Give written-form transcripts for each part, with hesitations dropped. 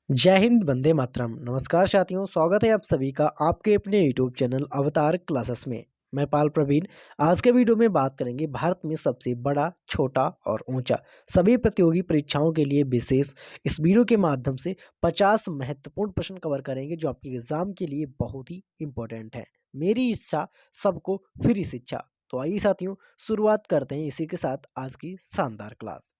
जय हिंद, वंदे मातरम। नमस्कार साथियों, स्वागत है आप सभी का आपके अपने यूट्यूब चैनल अवतार क्लासेस में। मैं पाल प्रवीण। आज के वीडियो में बात करेंगे भारत में सबसे बड़ा, छोटा और ऊंचा सभी प्रतियोगी परीक्षाओं के लिए विशेष। इस वीडियो के माध्यम से 50 महत्वपूर्ण प्रश्न कवर करेंगे जो आपके एग्जाम के लिए बहुत ही इंपॉर्टेंट है। मेरी इच्छा, सबको फ्री शिक्षा। तो आइए साथियों, शुरुआत करते हैं इसी के साथ आज की शानदार क्लास।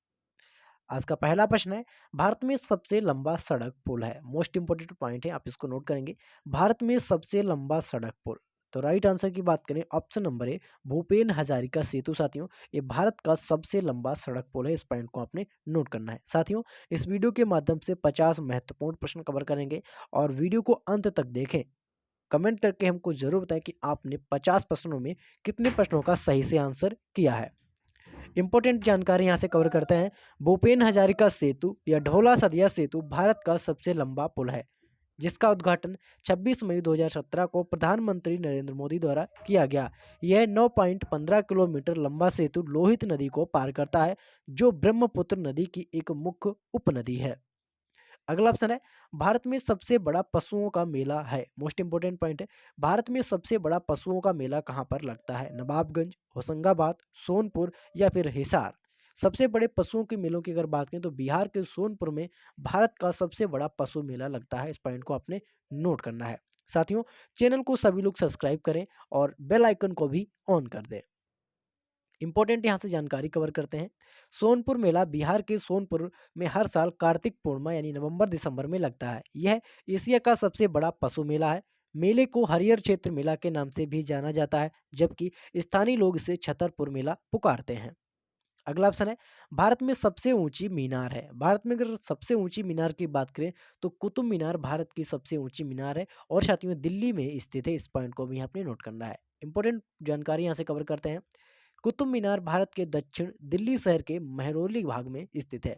आज का पहला प्रश्न है, भारत में सबसे लंबा सड़क पुल है। मोस्ट इंपोर्टेंट पॉइंट है, आप इसको नोट करेंगे। भारत में सबसे लंबा सड़क पुल। तो राइट आंसर की बात करें, option number A Bhupen Hazarika Setu. साथियों, ये भारत का सबसे लंबा सड़क पुल है। इस पॉइंट को आपने नोट करना है। साथियों, इस वीडियो के माध्यम से 50 महत्वपूर्ण प्रश्न कवर करेंगे और वीडियो को अंत तक देखें। कमेंट करके हमको जरूर बताएं कि आपने 50 प्रश्नों में कितने प्रश्नों का सही से आंसर किया है। इंपॉर्टेंट जानकारी यहाँ से कवर करते हैं। भूपेन हजारिका सेतु या ढोला सदिया सेतु भारत का सबसे लंबा पुल है, जिसका उद्घाटन 26 मई 2017 को प्रधानमंत्री नरेंद्र मोदी द्वारा किया गया। यह 9.15 किलोमीटर लंबा सेतु लोहित नदी को पार करता है, जो ब्रह्मपुत्र नदी की एक मुख्य उपनदी है। अगला ऑप्शन है, भारत में सबसे बड़ा पशुओं का मेला है। मोस्ट इंपोर्टेंट पॉइंट है, भारत में सबसे बड़ा पशुओं का मेला कहाँ पर लगता है? नवाबगंज, होशंगाबाद, सोनपुर या फिर हिसार। सबसे बड़े पशुओं के मेलों की अगर बात करें तो बिहार के सोनपुर में भारत का सबसे बड़ा पशु मेला लगता है। इस पॉइंट को आपने नोट करना है। साथियों, चैनल को सभी लोग सब्सक्राइब करें और बेल आइकन को भी ऑन कर दें। इंपॉर्टेंट यहाँ से जानकारी कवर करते हैं। सोनपुर मेला बिहार के सोनपुर में हर साल कार्तिक पूर्णिमा यानी नवंबर दिसंबर में लगता है। यह एशिया का सबसे बड़ा पशु मेला है। मेले को हरियर क्षेत्र मेला के नाम से भी जाना जाता है, जबकि स्थानीय लोग इसे छतरपुर मेला पुकारते हैं। अगला ऑप्शन है, भारत में सबसे ऊंची मीनार है। भारत में अगर सबसे ऊंची मीनार की बात करें तो कुतुब मीनार भारत की सबसे ऊंची मीनार है और साथियों दिल्ली में स्थित है। इस पॉइंट को भी आपने नोट करना है। इंपॉर्टेंट जानकारी यहाँ से कवर करते हैं। कुतुब मीनार भारत के दक्षिण दिल्ली शहर के महरौली भाग में स्थित है।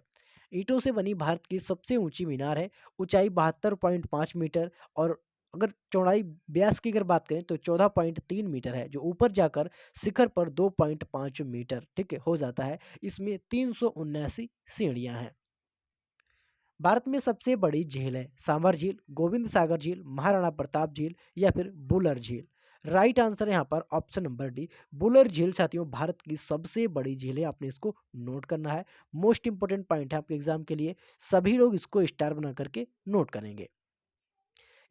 ईंटों से बनी भारत की सबसे ऊंची मीनार है। ऊंचाई 72.5 मीटर और अगर चौड़ाई व्यास की अगर बात करें तो 14.3 मीटर है, जो ऊपर जाकर शिखर पर 2.5 मीटर ठीक है हो जाता है। इसमें 379 सीढ़ियां हैं। भारत में सबसे बड़ी झील है सांभर झील, गोविंद सागर झील, महाराणा प्रताप झील या फिर बुलर झील। राइट आंसर यहाँ पर ऑप्शन नंबर डी बुलर झील। साथियों, भारत की सबसे बड़ी झील है, आपने इसको नोट करना है। मोस्ट इंपोर्टेंट पॉइंट है आपके एग्जाम के लिए, सभी लोग इसको स्टार बना करके नोट करेंगे।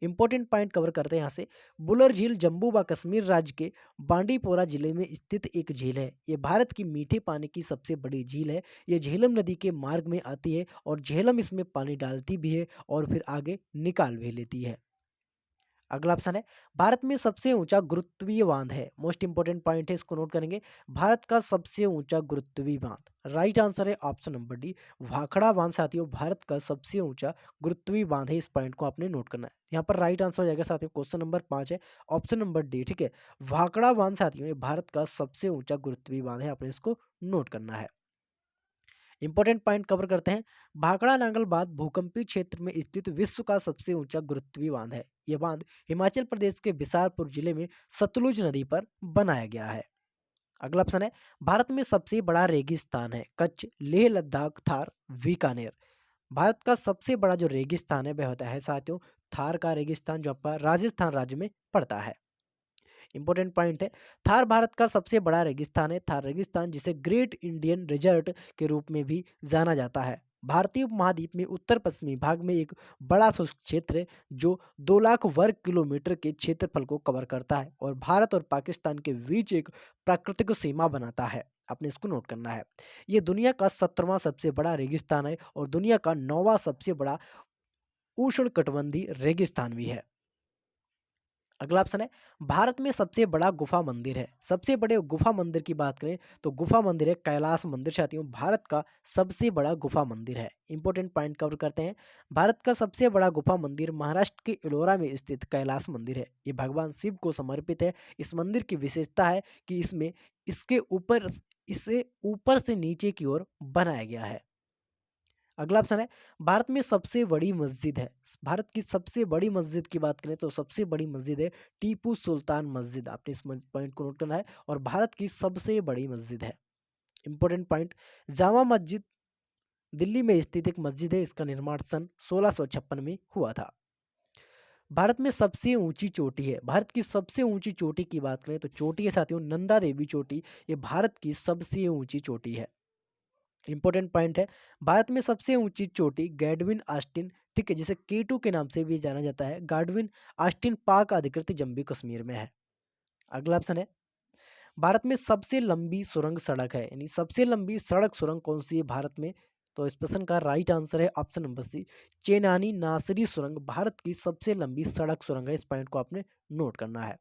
इंपॉर्टेंट पॉइंट कवर करते हैं यहाँ से। बुलर झील जम्मू व कश्मीर राज्य के बांडीपोरा जिले में स्थित एक झील है। ये भारत की मीठे पानी की सबसे बड़ी झील है। ये झेलम नदी के मार्ग में आती है और झेलम इसमें पानी डालती भी है और फिर आगे निकाल भी लेती है। अगला ऑप्शन है, भारत में सबसे ऊंचा गुरुत्वीय बांध है। मोस्ट इंपोर्टेंट पॉइंट है, इसको नोट करेंगे। भारत का सबसे ऊंचा गुरुत्वीय बांध। राइट आंसर है ऑप्शन नंबर डी भाखड़ा बांध। साथियों, भारत का सबसे ऊंचा गुरुत्वीय बांध है। इस पॉइंट को आपने नोट करना है। यहाँ पर राइट आंसर हो जाएगा साथियों, क्वेश्चन नंबर 5 है, ऑप्शन नंबर डी ठीक है। भाखड़ा बांध साथियों, ये भारत का सबसे ऊंचा गुरुत्वीय बांध है, आपने इसको नोट करना है। इंपॉर्टेंट पॉइंट कवर करते हैं। भाखड़ा नांगल बांध भूकंपीय क्षेत्र में स्थित विश्व का सबसे ऊंचा गुरुत्वीय बांध है। यह बांध हिमाचल प्रदेश के बिसारपुर जिले में सतलुज नदी पर बनाया गया है। अगला ऑप्शन है, भारत में सबसे बड़ा रेगिस्तान है। कच्छ, लेह लद्दाख, थार, बीकानेर। भारत का सबसे बड़ा जो रेगिस्तान है वह होता है साथियों थार का रेगिस्तान, जो आपका राजस्थान राज्य में पड़ता है। इंपॉर्टेंट पॉइंट है, थार भारत का सबसे बड़ा रेगिस्तान है। थार रेगिस्तान, जिसे ग्रेट इंडियन डेजर्ट के रूप में भी जाना जाता है, भारतीय उपमहाद्वीप में उत्तर पश्चिमी भाग में एक बड़ा शुष्क क्षेत्र है जो 2 लाख वर्ग किलोमीटर के क्षेत्रफल को कवर करता है और भारत और पाकिस्तान के बीच एक प्राकृतिक सीमा बनाता है। आपने इसको नोट करना है। यह दुनिया का 17वां सबसे बड़ा रेगिस्तान है और दुनिया का 9वां सबसे बड़ा उष्णकटिबंधीय रेगिस्तान भी है। अगला ऑप्शन है, भारत में सबसे बड़ा गुफा मंदिर है। सबसे बड़े गुफा मंदिर की बात करें तो गुफा मंदिर है कैलाश मंदिर। साथियों, भारत का सबसे बड़ा गुफा मंदिर है। इंपॉर्टेंट पॉइंट कवर करते हैं। भारत का सबसे बड़ा गुफा मंदिर महाराष्ट्र के एलोरा में स्थित कैलाश मंदिर है। ये भगवान शिव को समर्पित है। इस मंदिर की विशेषता है कि इसमें इसके ऊपर इसे ऊपर से नीचे की ओर बनाया गया है। अगला ऑप्शन है, भारत में सबसे बड़ी मस्जिद है। भारत की सबसे बड़ी मस्जिद की बात करें तो सबसे बड़ी मस्जिद है टीपू सुल्तान मस्जिद। आपने इस पॉइंट को नोट करना है और भारत की सबसे बड़ी मस्जिद है। इंपॉर्टेंट पॉइंट, जामा मस्जिद दिल्ली में स्थित एक मस्जिद है, इसका निर्माण सन 1656 में हुआ था। भारत में सबसे ऊंची चोटी है, भारत की सबसे ऊंची चोटी की बात करें तो चोटी है साथियों नंदा देवी चोटी, ये भारत की सबसे ऊंची चोटी है। इंपॉर्टेंट पॉइंट है, भारत में सबसे ऊंची चोटी गैडविन आस्टिन, ठीक है, जिसे K2 के नाम से भी जाना जाता है, गाडविन आस्टिन पाक अधिकृत जम्मू कश्मीर में है। अगला ऑप्शन है, भारत में सबसे लंबी सुरंग सड़क है, यानी सबसे लंबी सड़क सुरंग कौन सी है भारत में? तो इस प्रश्न का राइट आंसर है ऑप्शन नंबर सी, चेनानी नासरी सुरंग भारत की सबसे लंबी सड़क सुरंग है। इस पॉइंट को आपने नोट करना है।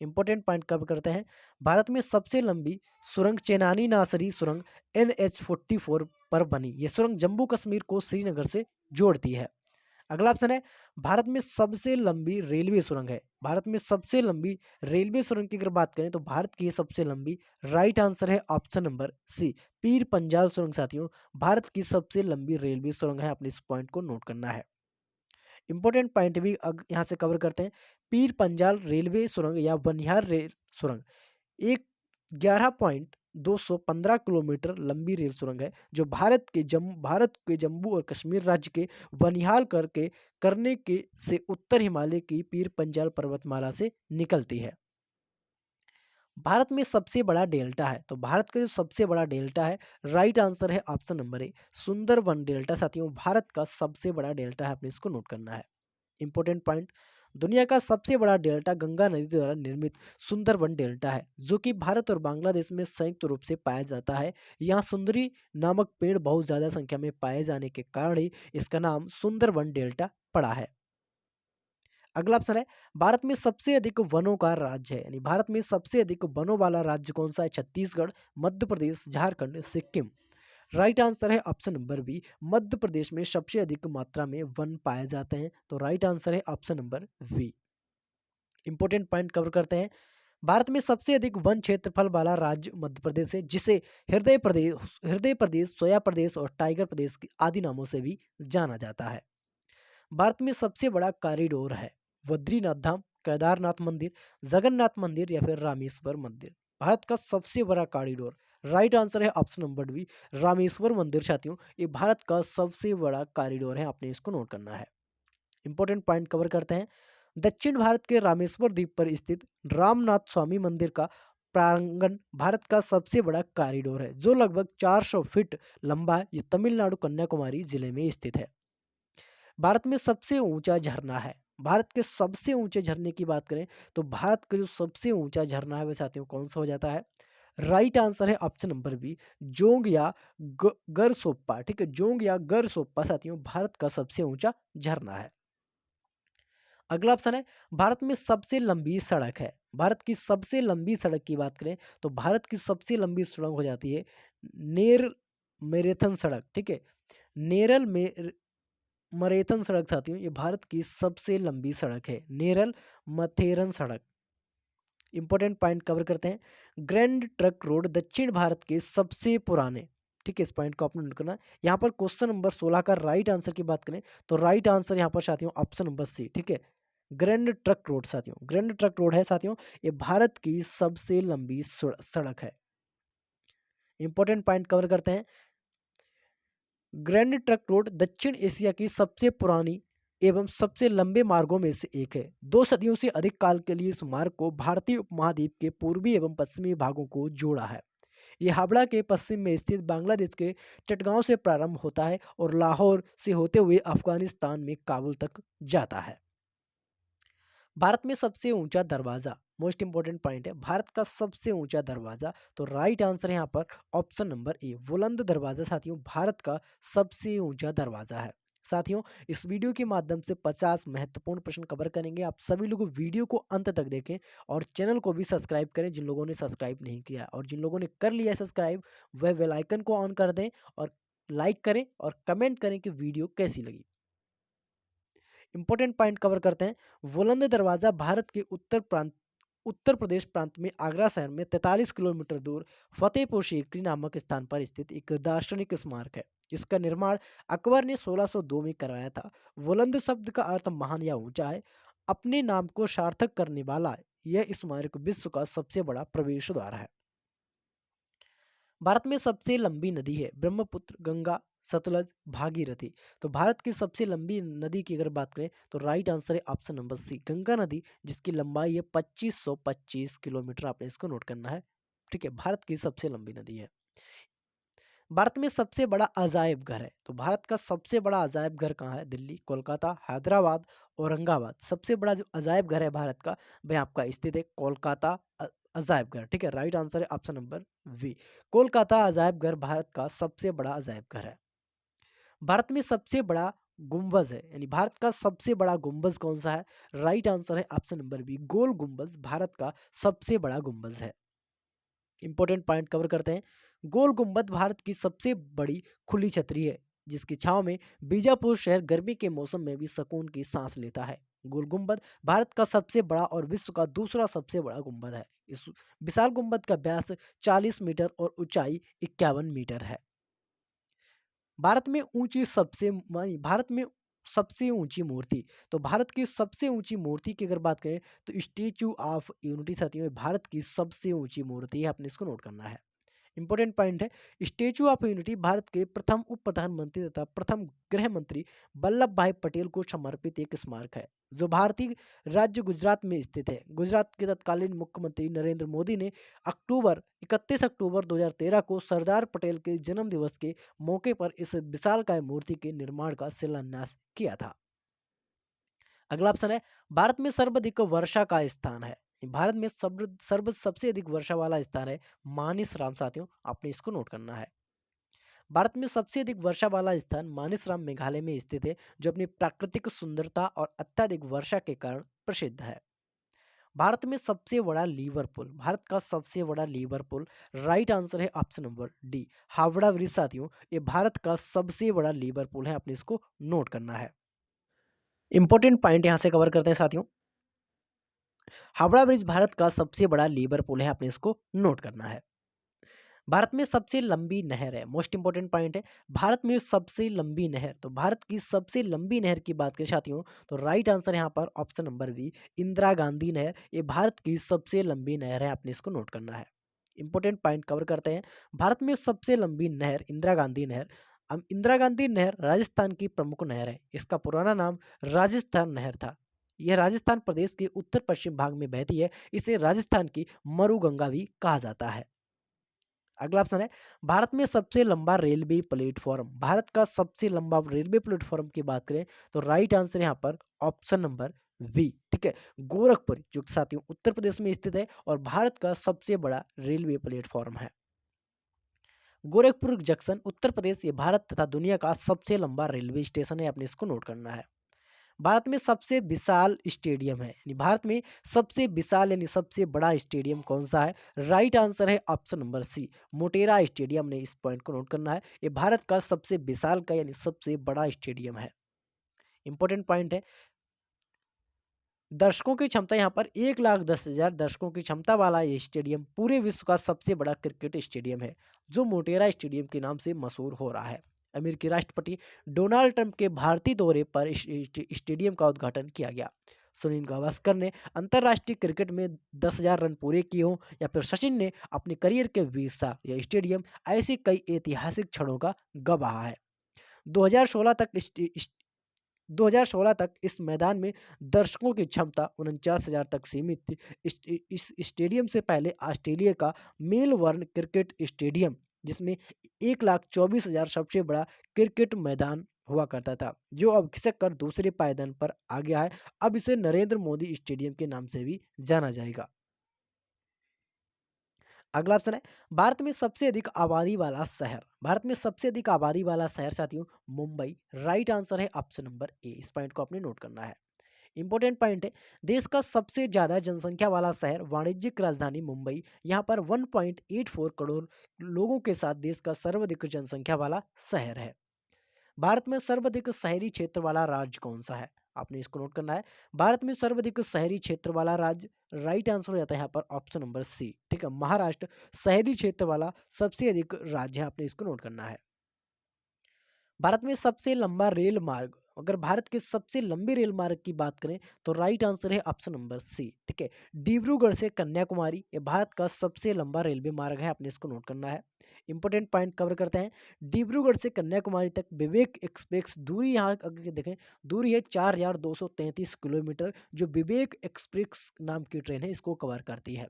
इंपॉर्टेंट पॉइंट कवर करते हैं, भारत में सबसे लंबी सुरंग चेनानी नासरी सुरंग NH44 पर बनी, ये सुरंग जम्मू कश्मीर को श्रीनगर से जोड़ती है। अगला ऑप्शन है, भारत में सबसे लंबी रेलवे सुरंग है, भारत में सबसे लंबी रेलवे सुरंग की अगर बात करें तो भारत की सबसे लंबी, राइट आंसर है ऑप्शन नंबर सी, पीर पंजाल सुरंग साथियों भारत की सबसे लंबी रेलवे सुरंग है। आपने इस पॉइंट को नोट करना है। इंपॉर्टेंट पॉइंट भी यहाँ से कवर करते हैं, पीर पंजाल रेलवे सुरंग या बनिहार रेल सुरंग एक 11.215 किलोमीटर लंबी रेल सुरंग है, जो भारत के जम्मू और कश्मीर राज्य के बनिहाल करने के से उत्तर हिमालय की पीर पंजाल पर्वतमाला से निकलती है। भारत में सबसे बड़ा डेल्टा है, तो भारत का जो सबसे बड़ा डेल्टा है, राइट आंसर है option number A, Sundarban delta साथियों भारत का सबसे बड़ा डेल्टा है। आपने इसको नोट करना है। इंपॉर्टेंट पॉइंट, दुनिया का सबसे बड़ा डेल्टा गंगा नदी द्वारा निर्मित सुंदरवन डेल्टा है, जो कि भारत और बांग्लादेश में संयुक्त रूप से पाया जाता है। यहाँ सुंदरी नामक पेड़ बहुत ज्यादा संख्या में पाए जाने के कारण ही इसका नाम सुंदरवन डेल्टा पड़ा है। अगला ऑप्शन है, भारत में सबसे अधिक वनों का राज्य है, यानी भारत में सबसे अधिक वनों वाला राज्य कौन सा है? छत्तीसगढ़, मध्य प्रदेश, झारखंड, सिक्किम। राइट आंसर है option number B, Madhya Pradesh में सबसे अधिक मात्रा में वन पाए जाते हैं, तो राइट आंसर है option number B. Important point cover करते हैं, भारत में सबसे अधिक वन क्षेत्रफल वाला राज्य मध्य प्रदेश है, जिसे हृदय प्रदेश, सोया प्रदेश और टाइगर प्रदेश के आदि नामों से भी जाना जाता है। भारत में सबसे बड़ा कॉरिडोर है, बद्रीनाथ धाम, केदारनाथ मंदिर, जगन्नाथ मंदिर या फिर रामेश्वर मंदिर। भारत का सबसे बड़ा कॉरिडोर, राइट आंसर है ऑप्शन नंबर बी, रामेश्वर मंदिर साथियों ये भारत का सबसे बड़ा कॉरिडोर है। आपने इसको नोट करना है। इंपॉर्टेंट पॉइंट कवर करते हैं, दक्षिण भारत के रामेश्वर द्वीप पर स्थित रामनाथ स्वामी मंदिर का प्रांगण भारत का सबसे बड़ा कॉरिडोर है, जो लगभग 400 फीट लंबा है। ये तमिलनाडु कन्याकुमारी जिले में स्थित है। भारत में सबसे ऊंचा झरना है, भारत के सबसे ऊंचे झरने की बात करें तो भारत का जो सबसे ऊंचा झरना है वह साथियों कौन सा हो जाता है? राइट आंसर है ऑप्शन नंबर बी, जोंग या गरसोप्पा। ठीक है, जोंग या गरसोप्पा साथियों भारत का सबसे ऊंचा झरना है। अगला ऑप्शन है, भारत में सबसे लंबी सड़क है, भारत की सबसे लंबी सड़क की बात करें तो भारत की सबसे लंबी सड़क हो जाती है नेर मैराथन सड़क। ठीक है, नेरल में मरेथन सड़क साथियों ये भारत की सबसे लंबी सड़क है, नेरल मथेरन सड़क। इंपॉर्टेंट पॉइंट कवर करते हैं, ग्रैंड ट्रक रोड दक्षिण भारत के सबसे पुराने, ठीक है इस पॉइंट को आपने नोट करना है। यहाँ पर क्वेश्चन नंबर 16 का राइट आंसर की बात करें तो राइट आंसर यहाँ पर साथियों ऑप्शन नंबर सी, ठीक है, ग्रैंड ट्रक रोड साथियों, ग्रैंड ट्रक रोड है साथियों ये भारत की सबसे लंबी सड़क है। इंपॉर्टेंट पॉइंट कवर करते हैं, ग्रैंड ट्रक रोड दक्षिण एशिया की सबसे पुरानी एवं सबसे लंबे मार्गों में से एक है। 2 सदियों से अधिक काल के लिए इस मार्ग को भारतीय उपमहाद्वीप के पूर्वी एवं पश्चिमी भागों को जोड़ा है। यह हावड़ा के पश्चिम में स्थित बांग्लादेश के चटगांव से प्रारंभ होता है और लाहौर से होते हुए अफगानिस्तान में काबुल तक जाता है। भारत में सबसे ऊंचा दरवाजा, मोस्ट इंपोर्टेंट पॉइंट है, भारत का सबसे ऊंचा दरवाजा, तो राइट आंसर है यहाँ पर ऑप्शन नंबर ए, बुलंद दरवाजा साथियों भारत का सबसे ऊंचा दरवाजा है। साथियों इस वीडियो के माध्यम से 50 महत्वपूर्ण प्रश्न कवर करेंगे। आप सभी लोग वीडियो को अंत तक देखें और चैनल को भी सब्सक्राइब करें जिन लोगों ने सब्सक्राइब नहीं किया, और जिन लोगों ने कर लिया है सब्सक्राइब वह बेल आइकन को ऑन कर दें और लाइक करें और कमेंट करें कि वीडियो कैसी लगी। इंपॉर्टेंट पॉइंट कवर करते हैं, बुलंद दरवाजा भारत के उत्तर प्रदेश प्रांत में आगरा शहर में 43 किलोमीटर दूर फतेहपुर सीकरी नामक स्थान पर स्थित एक दार्शनिक स्मारक है। इसका निर्माण अकबर ने 1602 में करवाया था। बुलंद शब्द का अर्थ महान या ऊंचा है। अपने नाम को सार्थक करने वाला यह स्मारक विश्व का सबसे बड़ा प्रवेश द्वार है। भारत में सबसे लंबी नदी है ब्रह्मपुत्र, गंगा, सतलज, भागीरथी। तो भारत की सबसे लंबी नदी की अगर बात करें तो राइट आंसर है ऑप्शन नंबर सी, गंगा नदी, जिसकी लंबाई है 2525 किलोमीटर। आपने इसको नोट करना है। ठीक है, भारत की सबसे लंबी नदी है। भारत में सबसे बड़ा अजायब घर है, तो भारत का सबसे बड़ा अजायब घर कहाँ है? दिल्ली, कोलकाता, हैदराबाद, औरंगाबाद। सबसे बड़ा जो अजायब घर है भारत का, वह आपका स्थित है कोलकाता अजायब घर। ठीक है, राइट आंसर है ऑप्शन नंबर वी, कोलकाता अजायब घर भारत का सबसे बड़ा अजायब घर है। भारत में सबसे बड़ा गुंबज है, यानी भारत का सबसे बड़ा गुंबज कौन सा है? राइट आंसर है ऑप्शन नंबर बी, गोल गुंबज भारत का सबसे बड़ा गुंबज है। इंपॉर्टेंट पॉइंट कवर करते हैं। गोल गुंबद भारत की सबसे बड़ी खुली छतरी है, जिसकी छांव में बीजापुर शहर गर्मी के मौसम में भी सुकून की सांस लेता है। गोल गुंबद भारत का सबसे बड़ा और विश्व का दूसरा सबसे बड़ा गुंबद है। इस विशाल गुंबद का व्यास 40 मीटर और ऊंचाई 51 मीटर है। भारत में सबसे ऊंची मूर्ति, तो भारत की सबसे ऊंची मूर्ति की अगर बात करें तो स्टेचू ऑफ यूनिटी साथियों ये भारत की सबसे ऊंची मूर्ति है। आपने इसको नोट करना है। इंपॉर्टेंट पॉइंट है, स्टेचू ऑफ यूनिटी भारत के प्रथम उप प्रधानमंत्री तथा प्रथम गृह मंत्री वल्लभ भाई पटेल को समर्पित एक स्मारक है, जो भारतीय राज्य गुजरात में स्थित है। गुजरात के तत्कालीन मुख्यमंत्री नरेंद्र मोदी ने 31 अक्टूबर 2013 को सरदार पटेल के जन्म दिवस के मौके पर इस विशालकाय मूर्ति के निर्माण का शिलान्यास किया था। अगला ऑप्शन है, भारत में सर्वाधिक वर्षा का स्थान है। भारत में सबसे अधिक वर्षा वाला स्थान है मानिसराम साथियों, आपने इसको नोट करना है। भारत में सबसे अधिक वर्षा वाला स्थान मानिसराम मेघालय में स्थित है, जो अपनी प्राकृतिक सुंदरता और अत्यधिक वर्षा के कारण प्रसिद्ध है। भारत में सबसे बड़ा लीवर पुल, भारत का सबसे बड़ा लीवर पुल, राइट आंसर है option number D, Howrah bridge साथियों ये भारत का सबसे बड़ा लीवर पुल है। आपने इसको नोट करना है। इंपॉर्टेंट पॉइंट यहां से कवर करते हैं साथियों। हावड़ा ब्रिज भारत का सबसे बड़ा लीवर पुल है। आपने इसको नोट करना है। भारत में सबसे लंबी नहर है, मोस्ट इंपॉर्टेंट पॉइंट है, भारत में सबसे लंबी नहर। तो भारत की सबसे लंबी नहर की बात करें साथियों तो राइट आंसर यहाँ पर option number B, Indira Gandhi नहर ये भारत की सबसे लंबी नहर है। आपने इसको नोट करना है। इंपॉर्टेंट पॉइंट कवर करते हैं। भारत में सबसे लंबी नहर इंदिरा गांधी नहर। अब इंदिरा गांधी नहर राजस्थान की प्रमुख नहर है। इसका पुराना नाम राजस्थान नहर था। यह राजस्थान प्रदेश के उत्तर पश्चिम भाग में बहती है। इसे राजस्थान की मरुगंगा भी कहा जाता है। अगला ऑप्शन है, भारत में सबसे लंबा रेलवे प्लेटफॉर्म। भारत का सबसे लंबा रेलवे प्लेटफॉर्म की बात करें तो राइट आंसर यहाँ पर ऑप्शन नंबर बी, ठीक है, गोरखपुर, जो साथियों उत्तर प्रदेश में स्थित है और भारत का सबसे बड़ा रेलवे प्लेटफॉर्म है। गोरखपुर जंक्शन उत्तर प्रदेश ये भारत तथा दुनिया का सबसे लंबा रेलवे स्टेशन है। आपने इसको नोट करना है। भारत में सबसे विशाल स्टेडियम है, यानी भारत में सबसे विशाल यानी सबसे बड़ा स्टेडियम कौन सा है? राइट आंसर है option number C, Motera stadium. ने इस पॉइंट को नोट करना है। ये भारत का सबसे विशाल का यानी सबसे बड़ा स्टेडियम है। इंपॉर्टेंट पॉइंट है, दर्शकों की क्षमता यहाँ पर 1,10,000 दर्शकों की क्षमता वाला ये स्टेडियम पूरे विश्व का सबसे बड़ा क्रिकेट स्टेडियम है, जो मोटेरा स्टेडियम के नाम से मशहूर हो रहा है। अमेरिकी राष्ट्रपति डोनाल्ड ट्रंप के भारतीय दौरे पर इस स्टेडियम का उद्घाटन किया गया। सुनील गावस्कर ने अंतर्राष्ट्रीय क्रिकेट में 10,000 रन पूरे किए हों या फिर सचिन ने अपने करियर के 20 साल, यह स्टेडियम ऐसी कई ऐतिहासिक क्षणों का गवाह है। 2016 तक 2016 तक इस मैदान में दर्शकों की क्षमता 49,000 तक सीमित थी। इस स्टेडियम से पहले ऑस्ट्रेलिया का मेलबर्न क्रिकेट स्टेडियम, जिसमें 1,24,000 सबसे बड़ा क्रिकेट मैदान हुआ करता था, जो अब खिसक कर दूसरे पायदान पर आ गया है। अब इसे नरेंद्र मोदी स्टेडियम के नाम से भी जाना जाएगा। अगला ऑप्शन है, भारत में सबसे अधिक आबादी वाला शहर। भारत में सबसे अधिक आबादी वाला शहर साथियों मुंबई। राइट आंसर है ऑप्शन नंबर ए। इस पॉइंट को आपने नोट करना है। इंपॉर्टेंट पॉइंट है, देश का सबसे ज्यादा जनसंख्या वाला शहर वाणिज्यिक राजधानी मुंबई। यहाँ पर 1.84 करोड़ लोगों के साथ देश का सर्वाधिक जनसंख्या वाला शहर है। भारत में सर्वाधिक शहरी क्षेत्र वाला राज्य कौन सा है? आपने इसको नोट करना है। भारत में सर्वाधिक शहरी क्षेत्र वाला राज्य, राइट आंसर हो जाता है यहाँ पर ऑप्शन नंबर सी, ठीक है, महाराष्ट्र शहरी क्षेत्र वाला सबसे अधिक राज्य है। आपने इसको नोट करना है। भारत में सबसे लंबा रेल मार्ग, अगर भारत के सबसे लंबे रेल मार्ग की बात करें तो राइट आंसर है ऑप्शन नंबर सी। ठीक है, डिब्रूगढ़ से कन्याकुमारी ये भारत का सबसे लंबा रेलवे मार्ग है, आपने इसको नोट करना है। इंपॉर्टेंट पॉइंट कवर करते हैं। डिब्रूगढ़ से कन्याकुमारी तक विवेक एक्सप्रेस दूरी, यहाँ अगर देखें दूरी है 4233 किलोमीटर, जो विवेक एक्सप्रेस नाम की ट्रेन है इसको कवर करती है।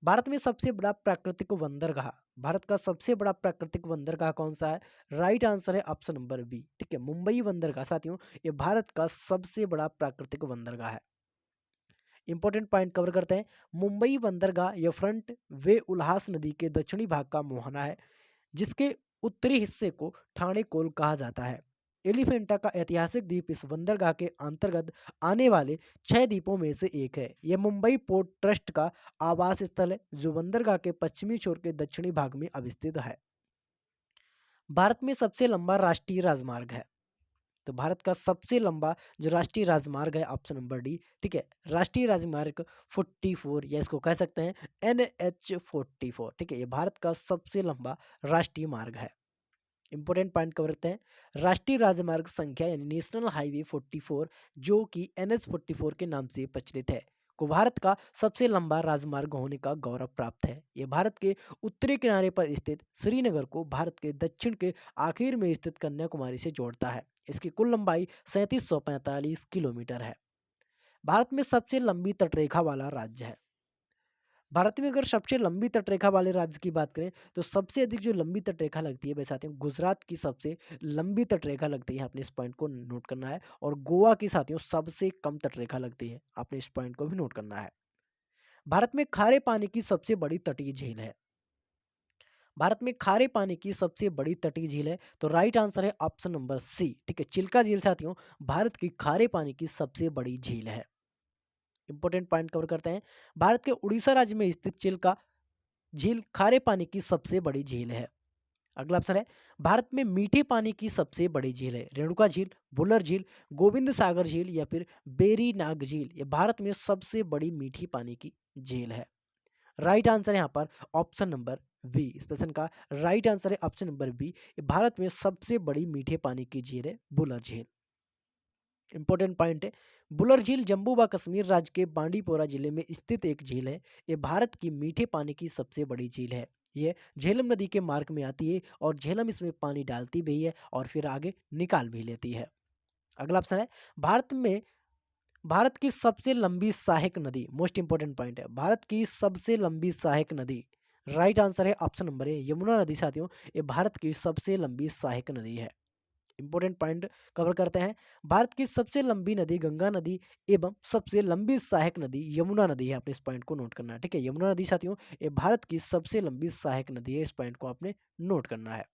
भारत में सबसे बड़ा प्राकृतिक बंदरगाह, भारत का सबसे बड़ा प्राकृतिक बंदरगाह कौन सा है? राइट आंसर है ऑप्शन नंबर बी। ठीक है, मुंबई बंदरगाह साथियों ये भारत का सबसे बड़ा प्राकृतिक बंदरगाह है। इंपॉर्टेंट पॉइंट कवर करते हैं। मुंबई बंदरगाह यह फ्रंट वे उल्हास नदी के दक्षिणी भाग का मुहाना है, जिसके उत्तरी हिस्से को ठाणे कोल कहा जाता है। एलिफेंटा का ऐतिहासिक द्वीप इस बंदरगाह के अंतर्गत आने वाले 6 द्वीपों में से एक है। यह मुंबई पोर्ट ट्रस्ट का आवास स्थल है, जो बंदरगाह के पश्चिमी छोर के दक्षिणी भाग में अवस्थित है। भारत में सबसे लंबा राष्ट्रीय राजमार्ग है, तो भारत का सबसे लंबा जो राष्ट्रीय राजमार्ग है ऑप्शन नंबर डी। ठीक है, राष्ट्रीय राजमार्ग 44 या इसको कह सकते हैं NH 44। ठीक है, ये भारत का सबसे लंबा राष्ट्रीय मार्ग है। इंपॉर्टेंट पॉइंट कवर करते हैं। राष्ट्रीय राजमार्ग संख्या यानी नेशनल हाईवे 44 जो कि NH 44 के नाम से प्रचलित है, को भारत का सबसे लंबा राजमार्ग होने का गौरव प्राप्त है। यह भारत के उत्तरी किनारे पर स्थित श्रीनगर को भारत के दक्षिण के आखिर में स्थित कन्याकुमारी से जोड़ता है। इसकी कुल लंबाई 3745 किलोमीटर है। भारत में सबसे लंबी तटरेखा वाला राज्य है। भारत में अगर सबसे लंबी तटरेखा वाले राज्य की बात करें तो सबसे अधिक जो लंबी तटरेखा लगती है वह साथियों गुजरात की सबसे लंबी तटरेखा लगती है, आपने इस पॉइंट को नोट करना है। और गोवा की साथियों सबसे कम तटरेखा लगती है, आपने इस पॉइंट को भी नोट करना है। भारत में खारे पानी की सबसे बड़ी तटीय झील है। भारत में खारे पानी की सबसे बड़ी तटीय झील है, तो राइट आंसर है ऑप्शन नंबर सी। ठीक है, चिल्का झील साथियों भारत की खारे पानी की सबसे बड़ी झील है। इंपॉर्टेंट पॉइंट कवर करते हैं। भारत के उड़ीसा राज्य में स्थित चिल्का झील खारे पानी की सबसे बड़ी झील है। अगला ऑप्शन है भारत में मीठे पानी की सबसे बड़ी झील है। रेणुका झील, बुलर झील, गोविंद सागर झील या फिर बेरी नाग झील, ये भारत में सबसे बड़ी मीठी पानी की झील है। राइट आंसर है यहाँ पर ऑप्शन नंबर बी। इस प्रश्न का राइट आंसर है ऑप्शन नंबर बी। ये भारत में सबसे बड़ी मीठे पानी की झील है बुलर झील। इंपॉर्टेंट पॉइंट है, बुलर झील जम्मू व कश्मीर राज्य के बांडीपोरा जिले में स्थित एक झील है। ये भारत की मीठे पानी की सबसे बड़ी झील है। ये झेलम नदी के मार्ग में आती है और झेलम इसमें पानी डालती भी है और फिर आगे निकाल भी लेती है। अगला ऑप्शन है भारत की सबसे लंबी सहायक नदी। मोस्ट इंपॉर्टेंट पॉइंट है, भारत की सबसे लंबी सहायक नदी। राइट आंसर है ऑप्शन नंबर ए यमुना नदी साथियों, ये भारत की सबसे लंबी सहायक नदी है। इंपॉर्टेंट पॉइंट कवर करते हैं। भारत की सबसे लंबी नदी गंगा नदी एवं सबसे लंबी सहायक नदी यमुना नदी है, आपने इस पॉइंट को नोट करना है। ठीक है, यमुना नदी साथियों ये भारत की सबसे लंबी सहायक नदी है, इस पॉइंट को आपने नोट करना है।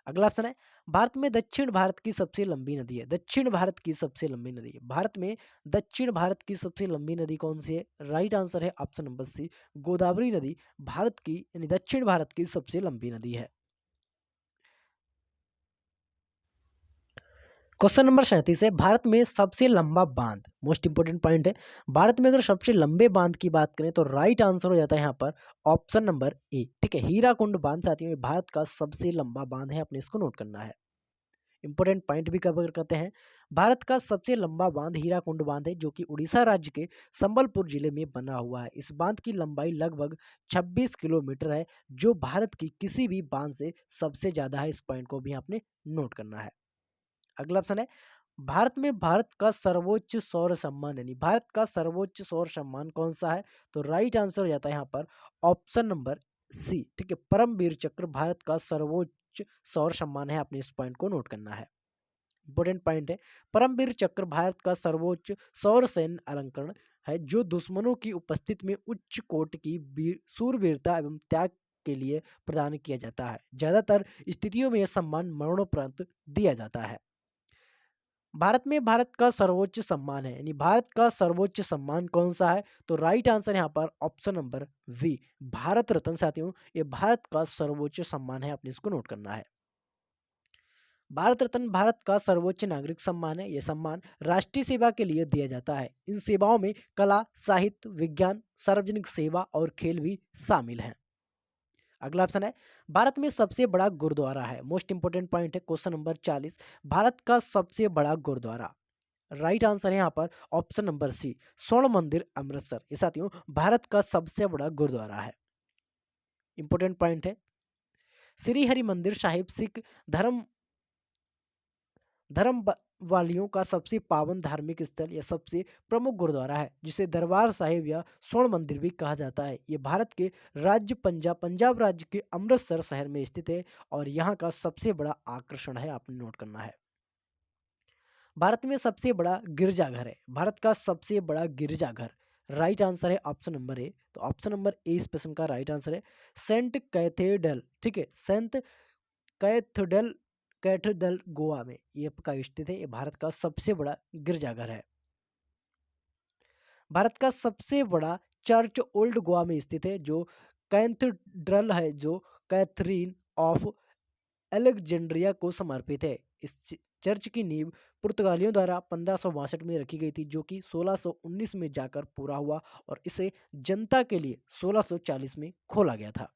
अगला ऑप्शन है भारत में दक्षिण भारत की सबसे लंबी नदी है। दक्षिण भारत की सबसे लंबी नदी है, भारत में दक्षिण भारत की सबसे लंबी नदी कौन सी है? राइट आंसर है ऑप्शन नंबर सी गोदावरी नदी भारत की यानी दक्षिण भारत की सबसे लंबी नदी है। क्वेश्चन नंबर 37 है भारत में सबसे लंबा बांध। मोस्ट इंपोर्टेंट पॉइंट है, भारत में अगर सबसे लंबे बांध की बात करें तो राइट आंसर हो जाता है यहाँ पर ऑप्शन नंबर ए। ठीक है, हीराकुंड बांध साथियों ये भारत का सबसे लंबा बांध है, अपने इसको नोट करना है। इंपोर्टेंट पॉइंट भी कवर करते हैं। भारत का सबसे लंबा बांध हीराकुंड बांध है, जो कि उड़ीसा राज्य के संबलपुर जिले में बना हुआ है। इस बांध की लंबाई लगभग 26 किलोमीटर है, जो भारत की किसी भी बांध से सबसे ज्यादा है। इस पॉइंट को भी आपने नोट करना है। अगला ऑप्शन है भारत का सर्वोच्च सौर सम्मान, यानी भारत का सर्वोच्च सौर सम्मान कौन सा है? तो राइट आंसर हो जाता है यहाँ पर ऑप्शन नंबर सी। ठीक है, परमवीर चक्र भारत का सर्वोच्च सौर सम्मान है, आपने इस पॉइंट को नोट करना है। इंपोर्टेंट पॉइंट है, परमवीर चक्र भारत का सर्वोच्च सौर सैन्य अलंकरण है, जो दुश्मनों की उपस्थिति में उच्च कोटि की सूरवीरता एवं त्याग के लिए प्रदान किया जाता है। ज्यादातर स्थितियों में यह सम्मान मरणोपरांत दिया जाता है। भारत में भारत का सर्वोच्च सम्मान है, यानी भारत का सर्वोच्च सम्मान कौन सा है? तो राइट आंसर यहाँ पर option number we Bharat Ratna साथियों ये भारत का सर्वोच्च सम्मान है, आपने इसको नोट करना है। भारत रत्न भारत का सर्वोच्च नागरिक सम्मान है। यह सम्मान राष्ट्रीय सेवा के लिए दिया जाता है। इन सेवाओं में कला, साहित्य, विज्ञान, सार्वजनिक सेवा और खेल भी शामिल हैं। अगला ऑप्शन है भारत में सबसे बड़ा गुरुद्वारा है। मोस्ट इंपोर्टेंट पॉइंट है क्वेश्चन नंबर 40, भारत का सबसे बड़ा गुरुद्वारा। राइट आंसर है यहाँ पर ऑप्शन नंबर सी, स्वर्ण मंदिर अमृतसर। ये साथियों भारत का सबसे बड़ा गुरुद्वारा है। इंपोर्टेंट पॉइंट है श्री हरि मंदिर साहिब सिख धर्म धर्म वालियों का सबसे पावन धार्मिक स्थल या सबसे प्रमुख गुरुद्वारा है, जिसे दरबार साहिब या स्वर्ण मंदिर भी कहा जाता है। ये भारत के राज्य पंजाब राज्य के अमृतसर शहर में स्थित है और यहाँ का सबसे बड़ा आकर्षण है, आपने नोट करना है। भारत में सबसे बड़ा गिरजाघर है। भारत का सबसे बड़ा गिरजाघर, राइट आंसर है ऑप्शन नंबर ए। तो ऑप्शन नंबर ए इस प्रश्न का राइट आंसर है सेंट कैथेड्रल। ठीक है, सेंट कैथेड्रल कैथेड्रल गोवा में ये आपका स्थित है। ये भारत का सबसे बड़ा गिरजाघर है। भारत का सबसे बड़ा चर्च ओल्ड गोवा में स्थित है, जो कैथेड्रल है, जो कैथरीन ऑफ अलेक्जेंड्रिया को समर्पित है। इस चर्च की नींव पुर्तगालियों द्वारा 1562 में रखी गई थी, जो कि 1619 में जाकर पूरा हुआ और इसे जनता के लिए 1640 में खोला गया था।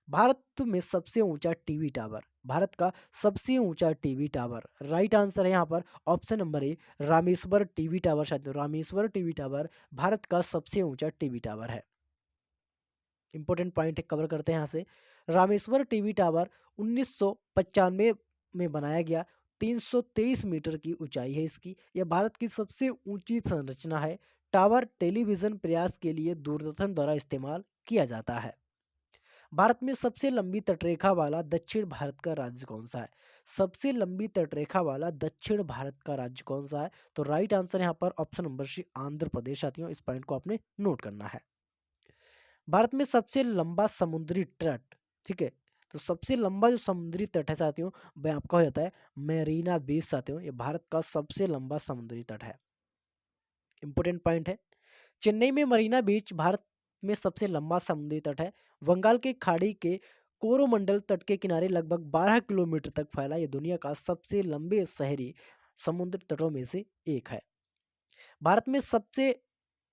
भारत में सबसे ऊंचा टीवी टावर, भारत का सबसे ऊंचा टीवी टावर, राइट आंसर है यहाँ पर ऑप्शन नंबर ए, रामेश्वर टीवी टावर। शायद रामेश्वर टीवी टावर भारत का सबसे ऊंचा टीवी टावर है। इंपॉर्टेंट पॉइंट कवर करते हैं यहाँ से। रामेश्वर टीवी टावर 1995 में बनाया गया, 323 मीटर की ऊंचाई है इसकी। यह भारत की सबसे ऊंची संरचना है। टावर टेलीविजन प्रयास के लिए दूरदर्शन द्वारा इस्तेमाल किया जाता है। भारत में सबसे लंबी तटरेखा वाला दक्षिण भारत का राज्य कौन सा है? सबसे लंबी तटरेखा वाला दक्षिण भारत का राज्य कौन सा है? तो राइट आंसर यहाँ पर ऑप्शन नंबर सी, आंध्र प्रदेश। साथियों इस पॉइंट को आपने नोट करना है। भारत में सबसे लंबा समुद्री तट, ठीक है, तो सबसे लंबा जो समुद्री तट है साथियों वह आपका हो जाता है मेरीना बीच। साथियों ये भारत का सबसे लंबा समुद्री तट है। इंपोर्टेंट पॉइंट है चेन्नई में मरीना बीच भारत में सबसे लंबा समुद्री तट है। बंगाल की खाड़ी के कोरोमंडल तट के किनारे लगभग 12 किलोमीटर तक फैला ये दुनिया का सबसे लंबे शहरी समुद्र तटों में से एक है। भारत में सबसे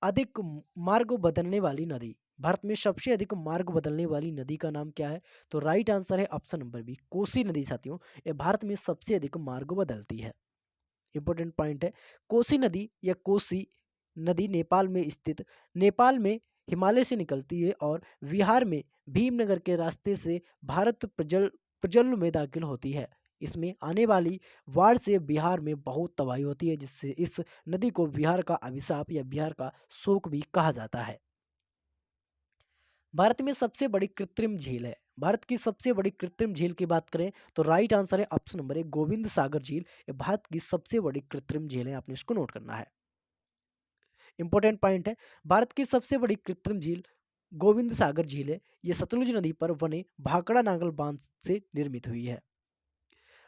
अधिक मार्ग बदलने वाली नदी, भारत में सबसे अधिक मार्ग बदलने वाली नदी का नाम क्या है? तो राइट आंसर है ऑप्शन नंबर बी, कोसी नदी। साथियों ये भारत में सबसे अधिक मार्ग बदलती है। इंपोर्टेंट पॉइंट है कोसी नदी या कोसी नदी नेपाल में स्थित, नेपाल में हिमालय से निकलती है और बिहार में भीमनगर के रास्ते से भारत प्रजल में दाखिल होती है। इसमें आने वाली बाढ़ से बिहार में बहुत तबाही होती है, जिससे इस नदी को बिहार का अभिशाप या बिहार का शोक भी कहा जाता है। भारत में सबसे बड़ी कृत्रिम झील है। भारत की सबसे बड़ी कृत्रिम झील की बात करें तो राइट आंसर है ऑप्शन नंबर ए, गोविंद सागर झील। ये भारत की सबसे बड़ी कृत्रिम झील है, आपने इसको नोट करना है। इंपॉर्टेंट पॉइंट है भारत की सबसे बड़ी कृत्रिम झील गोविंद सागर झील है। ये सतलुज नदी पर बने भाखड़ा नांगल बांध से निर्मित हुई है।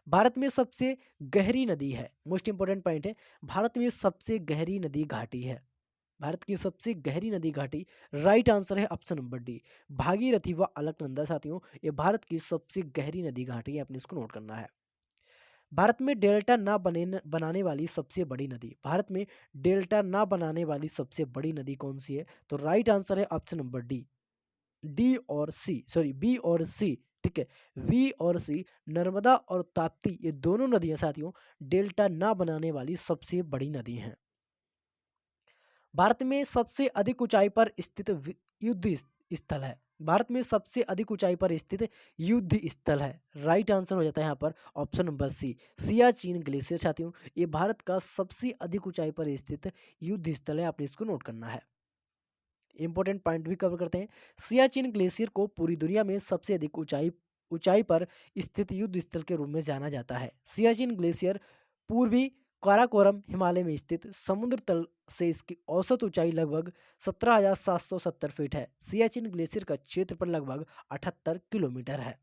भारत में सबसे गहरी नदी है, मोस्ट इंपोर्टेंट पॉइंट है भारत में सबसे गहरी नदी घाटी है। भारत की सबसे गहरी नदी घाटी, राइट आंसर है ऑप्शन नंबर डी, भागीरथी व अलकनंदा। साथियों ये भारत की सबसे गहरी नदी घाटी है, आपने इसको नोट करना है। भारत में डेल्टा ना बनाने वाली सबसे बड़ी नदी, भारत में डेल्टा ना बनाने वाली सबसे बड़ी नदी कौन सी है? तो राइट आंसर है ऑप्शन नंबर डी, डी और सी, सॉरी बी और सी। ठीक है, वी और सी, नर्मदा और ताप्ती ये दोनों नदियां साथियों डेल्टा ना बनाने वाली सबसे बड़ी नदी हैं। भारत में सबसे अधिक ऊंचाई पर स्थित युद्ध स्थल है। भारत में सबसे अधिक ऊंचाई पर स्थित युद्ध स्थल है, राइट आंसर हो जाता है यहाँ पर option number C, Siachen glacier. साथियों ये भारत का सबसे अधिक ऊंचाई पर स्थित युद्ध स्थल है, आपने इसको नोट करना है। इंपॉर्टेंट पॉइंट भी कवर करते हैं। सियाचिन ग्लेशियर को पूरी दुनिया में सबसे अधिक ऊंचाई पर स्थित युद्ध स्थल के रूप में जाना जाता है। सियाचिन ग्लेशियर पूर्वी काराकोरम हिमालय में स्थित समुद्र तल से इसकी औसत ऊंचाई लगभग 17,770 फीट है। सियाचिन ग्लेशियर का क्षेत्रफल लगभग 78 किलोमीटर है।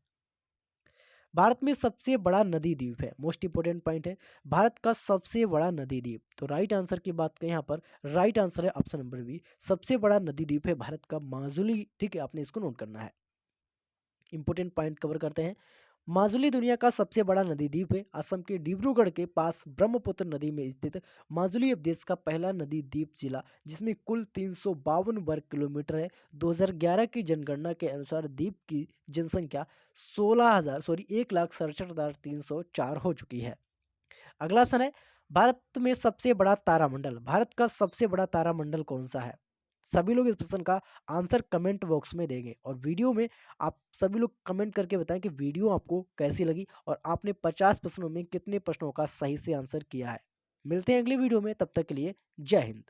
भारत में सबसे बड़ा नदी द्वीप है, मोस्ट इंपोर्टेंट पॉइंट है भारत का सबसे बड़ा नदी द्वीप। तो राइट आंसर की बात करें यहाँ पर राइट आंसर है ऑप्शन नंबर बी, सबसे बड़ा नदी द्वीप है भारत का माजुली। ठीक है, आपने इसको नोट करना है। इंपोर्टेंट पॉइंट कवर करते हैं माजुली दुनिया का सबसे बड़ा नदी द्वीप है। असम के डिब्रूगढ़ के पास ब्रह्मपुत्र नदी में स्थित माजुली अब देश का पहला नदी द्वीप जिला, जिसमें कुल 352 वर्ग किलोमीटर है। 2011 की जनगणना के अनुसार द्वीप की जनसंख्या 1,67,304 हो चुकी है। अगला ऑप्शन है, भारत में सबसे बड़ा तारामंडल। भारत का सबसे बड़ा तारामंडल कौन सा है? सभी लोग इस प्रश्न का आंसर कमेंट बॉक्स में देंगे और वीडियो में आप सभी लोग कमेंट करके बताएं कि वीडियो आपको कैसी लगी और आपने 50 प्रश्नों में कितने प्रश्नों का सही से आंसर किया है। मिलते हैं अगली वीडियो में, तब तक के लिए जय हिंद।